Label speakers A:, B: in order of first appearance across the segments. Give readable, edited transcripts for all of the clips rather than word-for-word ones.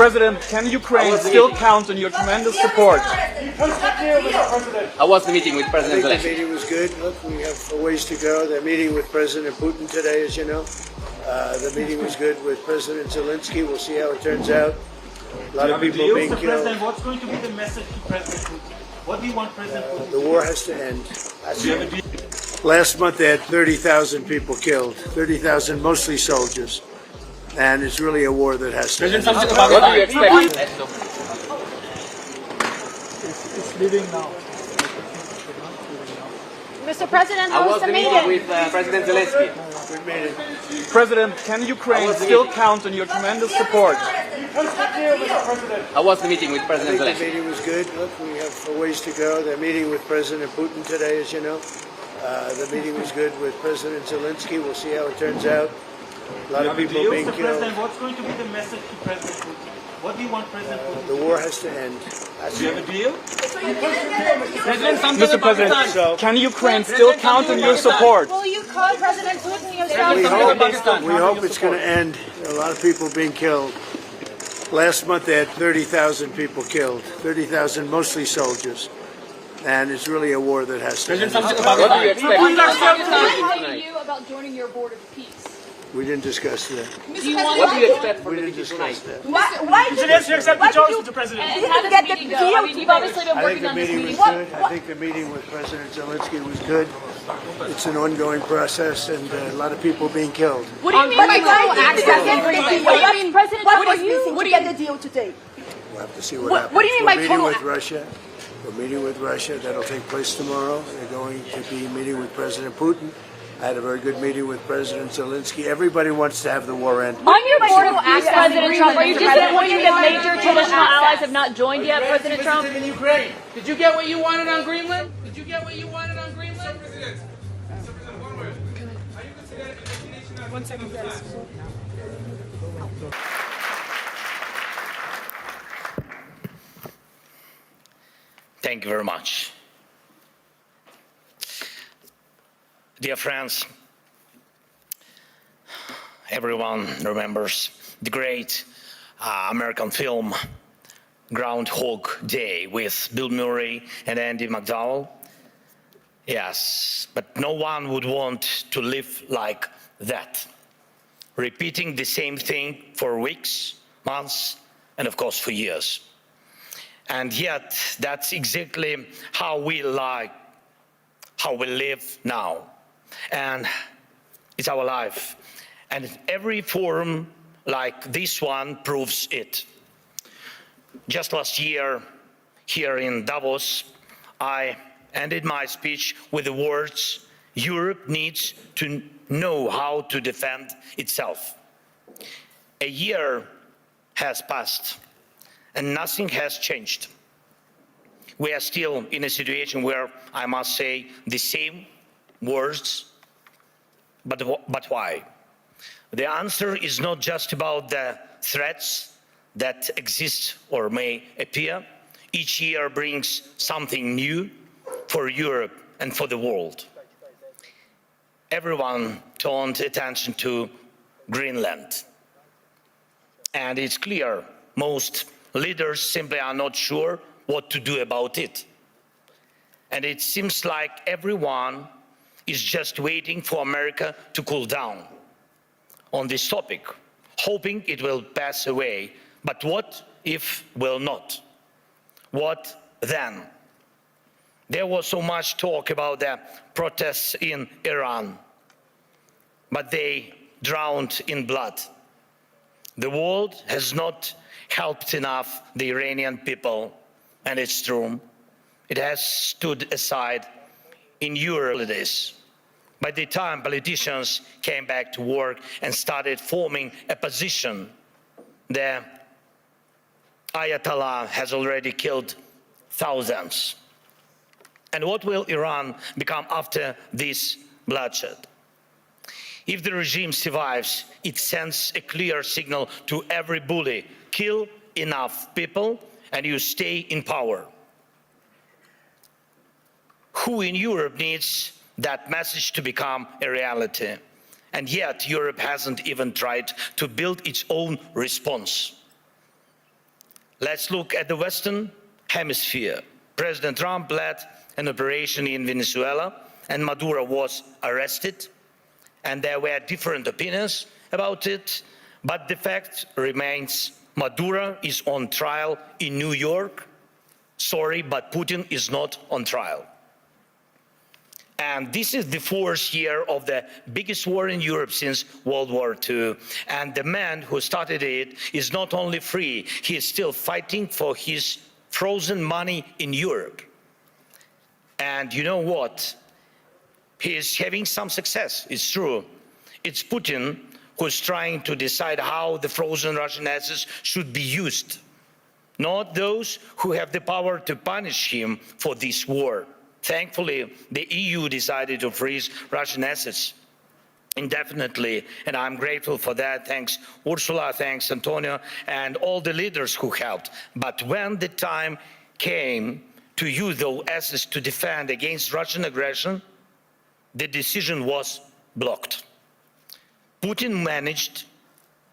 A: President, can Ukraine still count on your tremendous support?
B: How was the meeting with President
C: I think
B: Zelenskyy?
C: the meeting was good. Look, we have a ways to go. They're meeting with President Putin today, as you know. The meeting was good with President Zelenskyy. We'll see how it turns out. A lot of people being
D: Mr.
C: killed.
D: President, what's going to be the message to President Putin? What do you want President Putin
C: The war has to end. Last month they had 30,000 people killed, 30,000 mostly soldiers. And it's really a war that has to end.
B: What do you expect?
A: It's leaving now.
E: Mr. President,
B: How
E: how
B: was
E: was
B: the
E: the
B: meeting
E: meeting?
B: with President Zelenskyy?
C: Good meeting.
A: President, can Ukraine still count on your tremendous support?
B: How was the meeting with
C: I
B: President
C: think the
B: Zelenskyy?
C: meeting was good. Look, we have a ways to go. They're meeting with President Putin today, as you know. The meeting was good with President Zelenskyy. We'll see how it turns out. A lot of people being
D: Mr.
C: killed.
D: President, what's going to be the message to President Putin? What do you want President Putin
C: The war has to end.
D: Do you have a deal?
A: Mr. President, can Ukraine still count on your support?
E: Will you call President Putin yourself?
C: We hope it's going to end. A lot of people being killed. Last month they had 30,000 people killed, 30,000 mostly soldiers. And it's really a war that has to end.
B: What do you expect?
E: How do you about joining your board of peace?
C: We didn't discuss that.
B: What do you expect from
C: We
B: the
C: didn't
B: meeting tonight?
C: discuss that.
E: Why did you
D: accept the choice, Mr. President?
E: And how did the meeting go? I mean, you've obviously been
C: I think
E: working
C: the
E: on this
C: meeting was
E: meeting.
C: good. I think the meeting with President Zelenskyy was good. It's an ongoing process and a lot of people being killed.
E: What do you mean by no access agreement? What do you mean, President?
F: What was missing to get the deal today?
C: We'll have to see what happens.
F: what do you mean by
C: We're
F: total
C: meeting with Russia. We're meeting with Russia. That'll take place tomorrow. They're going to be meeting with President Putin. I had a very good meeting with President Zelenskyy. Everybody wants to have the war end.
E: On your board of access, President Trump, are you disappointed that major traditional allies have not joined yet, President Trump?
G: In Ukraine. Did you get what you wanted on Greenland? Did you get what you wanted on Greenland?
H: Mr. President, one word. Are you considering a destination as 1 second, please?
I: Thank you very much. Dear friends, everyone remembers the great American film Groundhog Day with Bill Murray and Andy McDowell. Yes, but no one would want to live like that, repeating the same thing for weeks, months, and of course for years. And yet, that's exactly how we live now. And it's our life. And every forum like this one proves it. Just last year, here in Davos, I ended my speech with the words, "Europe needs to know how to defend itself." A year has passed, and nothing has changed. We are still in a situation where I must say the same words, but why? The answer is not just about the threats that exist or may appear. Each year brings something new for Europe and for the world. Everyone turned attention to Greenland. And it's clear most leaders simply are not sure what to do about it. And it seems like everyone is just waiting for America to cool down on this topic, hoping it will pass away. But what if will not? What then? There was so much talk about the protests in Iran, but they drowned in blood. The world has not helped enough the Iranian people, and it's true. It has stood aside in Europe. By the time politicians came back to work and started forming a position, the Ayatollah has already killed thousands. And what will Iran become after this bloodshed? If the regime survives, it sends a clear signal to every bully: kill enough people and you stay in power. Who in Europe needs that message to become a reality? And yet Europe hasn't even tried to build its own response. Let's look at the Western Hemisphere. President Trump led an operation in Venezuela, and Maduro was arrested, and there were different opinions about it, but the fact remains Maduro is on trial in New York. Sorry, but Putin is not on trial. And this is the fourth year of the biggest war in Europe since World War II. And the man who started it is not only free, he is still fighting for his frozen money in Europe. And you know what? He is having some success, it's true. It's Putin who's trying to decide how the frozen Russian assets should be used, not those who have the power to punish him for this war. Thankfully, the EU decided to freeze Russian assets indefinitely, and I'm grateful for that. Thanks Ursula, thanks Antonio, and all the leaders who helped. But when the time came to use those assets to defend against Russian aggression, the decision was blocked. Putin managed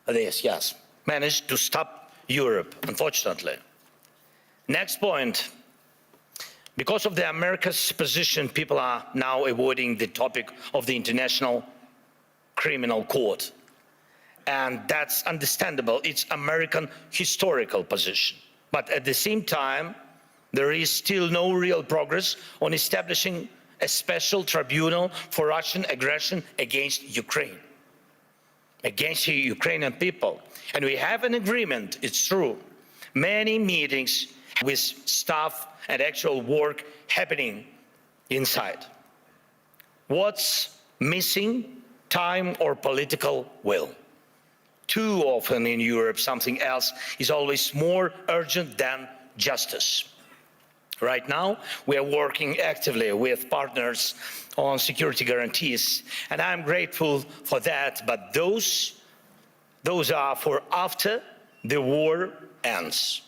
I: this, yes, managed to stop Europe, unfortunately. Next point. Because of the America's position, people are now avoiding the topic of the International Criminal Court. And that's understandable. It's American historical position. But at the same time, there is still no real progress on establishing a special tribunal for Russian aggression against Ukraine, against the Ukrainian people. And we have an agreement, it's true. Many meetings with staff and actual work happening inside. What's missing? Time or political will. Too often in Europe, something else is always more urgent than justice. Right now, we are working actively with partners on security guarantees, and I'm grateful for that, but those are for after the war ends.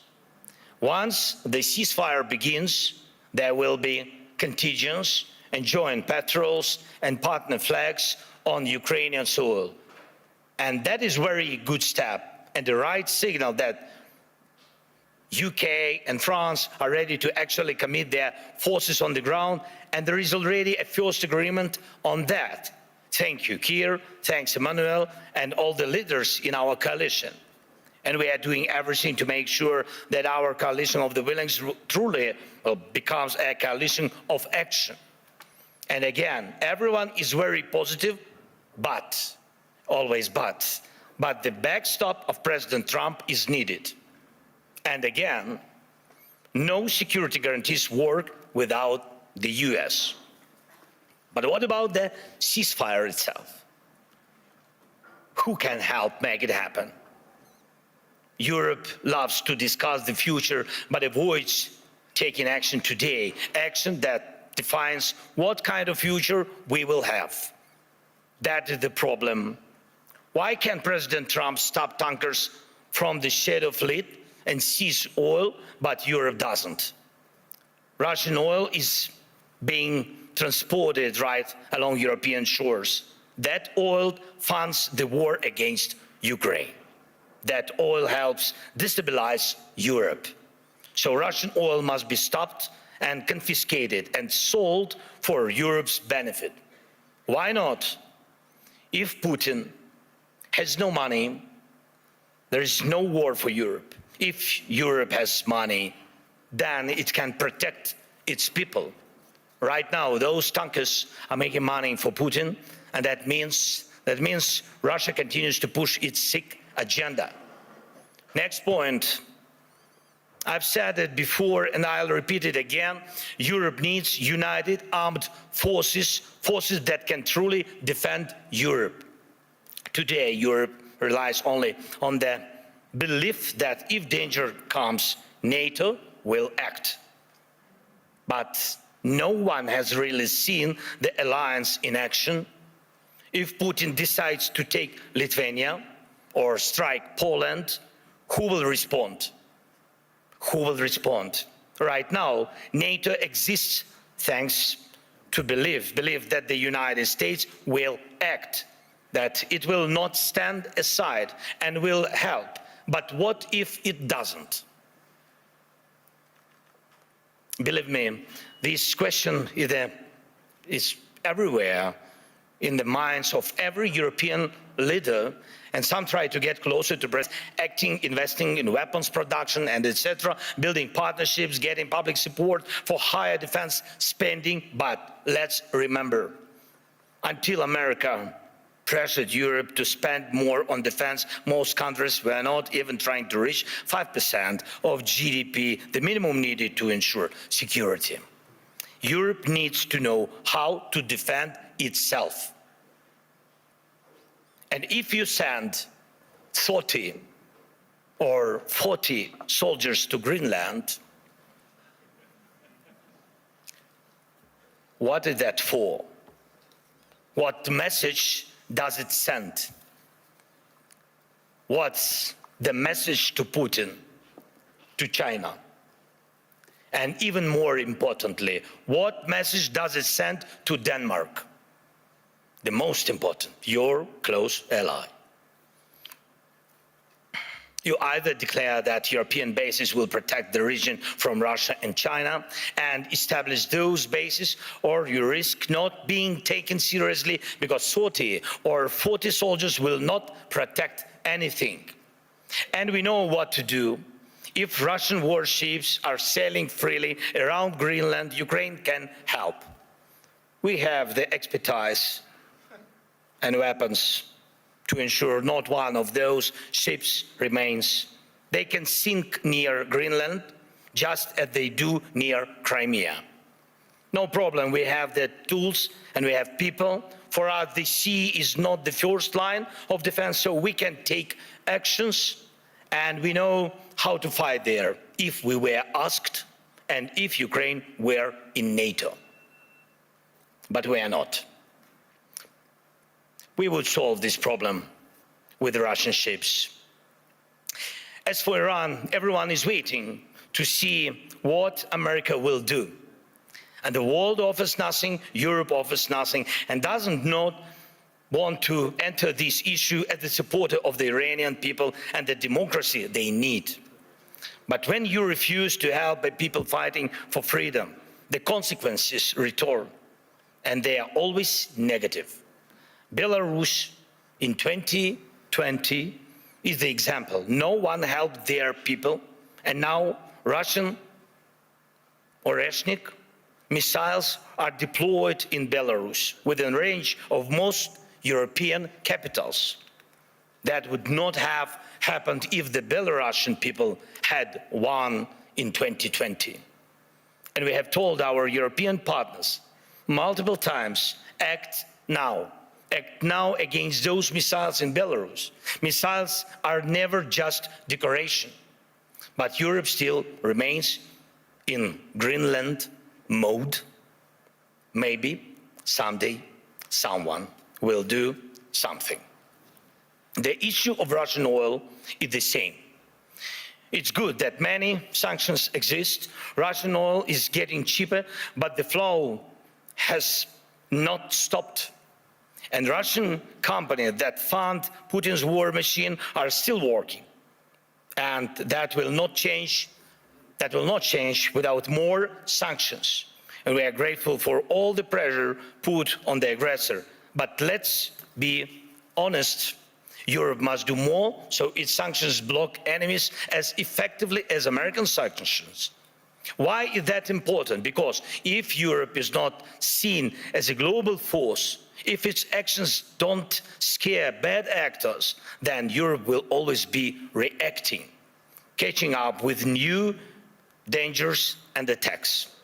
I: Once the ceasefire begins, there will be contingents and joint patrols and partner flags on Ukrainian soil. And that is a very good step and the right signal that UK and France are ready to actually commit their forces on the ground, and there is already a first agreement on that. Thank you, Keir, thanks Emmanuel, and all the leaders in our coalition. And we are doing everything to make sure that our coalition of the willing truly becomes a coalition of action. And again, everyone is very positive, but, always but the backstop of President Trump is needed. And again, no security guarantees work without the US. But what about the ceasefire itself? Who can help make it happen? Europe loves to discuss the future, but avoids taking action today, action that defines what kind of future we will have. That is the problem. Why can't President Trump stop tankers from the Shadow Fleet and seize oil, but Europe doesn't? Russian oil is being transported right along European shores. That oil funds the war against Ukraine. That oil helps destabilize Europe. So Russian oil must be stopped and confiscated and sold for Europe's benefit. Why not? If Putin has no money, there is no war for Europe. If Europe has money, then it can protect its people. Right now, those tankers are making money for Putin, and that means Russia continues to push its sick agenda. Next point. I've said it before and I'll repeat it again. Europe needs united armed forces, forces that can truly defend Europe. Today, Europe relies only on the belief that if danger comes, NATO will act. But no one has really seen the alliance in action. If Putin decides to take Lithuania or strike Poland, who will respond? Who will respond? Right now, NATO exists thanks to belief that the United States will act, that it will not stand aside and will help. But what if it doesn't? Believe me, this question is everywhere in the minds of every European leader, and some try to get closer to President, acting, investing in weapons production and etc., building partnerships, getting public support for higher defense spending. But let's remember, until America pressured Europe to spend more on defense, most countries were not even trying to reach 5% of GDP, the minimum needed to ensure security. Europe needs to know how to defend itself. And if you send 30 or 40 soldiers to Greenland, what is that for? What message does it send? What's the message to Putin, to China? And even more importantly, what message does it send to Denmark? The most important, your close ally. You either declare that European bases will protect the region from Russia and China and establish those bases, or you risk not being taken seriously because 30 or 40 soldiers will not protect anything. And we know what to do. If Russian warships are sailing freely around Greenland, Ukraine can help. We have the expertise and weapons to ensure not one of those ships remains. They can sink near Greenland, just as they do near Crimea. No problem, we have the tools and we have people. For us, the sea is not the first line of defense, so we can take actions, and we know how to fight there if we were asked and if Ukraine were in NATO. But we are not. We would solve this problem with the Russian ships. As for Iran, everyone is waiting to see what America will do. And the world offers nothing, Europe offers nothing, and doesn't not want to enter this issue as the supporter of the Iranian people and the democracy they need. But when you refuse to help the people fighting for freedom, the consequences return, and they are always negative. Belarus in 2020 is the example. No one helped their people, and now Russian Oreshnik missiles are deployed in Belarus within range of most European capitals. That would not have happened if the Belarusian people had won in 2020. And we have told our European partners multiple times, act now. Act now against those missiles in Belarus. Missiles are never just decoration, but Europe still remains in Greenland mode. Maybe someday someone will do something. The issue of Russian oil is the same. It's good that many sanctions exist. Russian oil is getting cheaper, but the flow has not stopped. And Russian companies that fund Putin's war machine are still working. And that will not change without more sanctions. And we are grateful for all the pressure put on the aggressor. But let's be honest, Europe must do more so its sanctions block enemies as effectively as American sanctions. Why is that important? Because if Europe is not seen as a global force, if its actions don't scare bad actors, then Europe will always be reacting, catching up with new dangers and attacks.